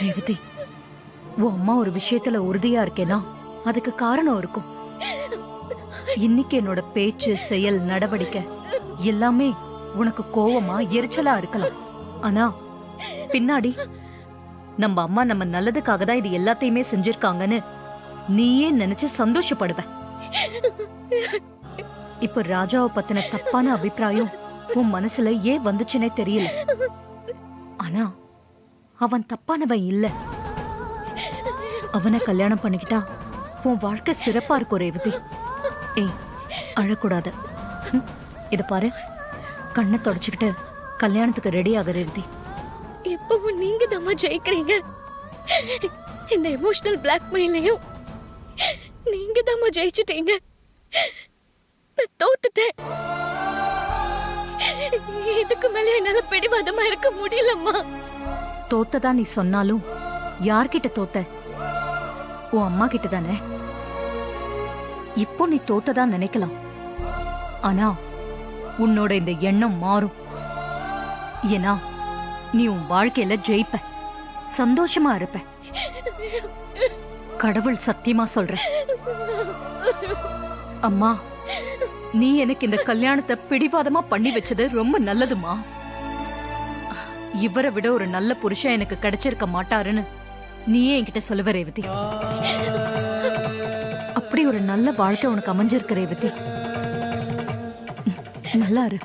ரேவதி, உன் அம்மா ஒரு விஷயத்துல உறுதியா இருக்கேனா அதுக்கு காரணம் இருக்கும். இன்னைக்கு என்னோட பேச்சு, செயல், நடவடிக்கை எல்லாமே உனக்கு கோவமா, எரிச்சலா இருக்கலாம். ஆனா பின்னாடி நம்ம அம்மா நம்ம நல்லதுக்காக தான் இது எல்லாத்தையுமே செஞ்சிருக்காங்கன்னு நீயே நினைச்சு சந்தோஷப்படுவ. இப்ப ராஜாவை பத்தின தப்பான அபிப்பிராயம் உன் மனசுல ஏன் வந்துச்சுன்னே தெரியல. ஆனா அவன் தப்பானவன் இல்ல. அவனை கல்யாணம் பண்ணிக்கிட்டா உன் வாழ்க்கை சிறப்பா இருக்கும் ரேவதி. ஏய், அழக்கூடாது. இத பாரு, கண்ணை தொடச்சுக்கிட்டு கல்யாணத்துக்கு ரெடி ஆக ரேவதி. எப்பவும் நீங்க தான் ஜெயிக்கிறீங்க. இந்த எமோஷனல் பிளாக்மெயிலையும் நீங்க தான் ஜெயிச்சிட்டீங்க. நான் தோத்துட்டேன். இதுக்கு மேல என்னால பிடிவாதமா இருக்க முடியலம்மா. தோத்ததா நீ சொன்னாலும் யார்கிட்ட தோத்த? உன் அம்மா கிட்ட தானே. இப்போ நீ தோத்ததா நினைக்கலாம். ஆனா உன்னோட இந்த எண்ணம் மாறும். ஏன்னா நீ உன் வாழ்க்கையில ஜெயிப்ப, சந்தோஷமா இருப்ப. கடவுள் சத்தியமா சொல்ற. அம்மா, நீ எனக்கு இந்த கல்யாணத்தை பிடிவாதமா பண்ணி வச்சது ரொம்ப நல்லதுமா. இவரை விட ஒரு நல்ல புருஷன் எனக்கு கிடைச்சிருக்க மாட்டாருன்னு நீயே என்கிட்ட சொல்லுவ ரேவதி. அப்படி ஒரு நல்ல வாழ்க்கை உனக்கு அமைஞ்சிருக்க ரேவதி. நல்லா இரு.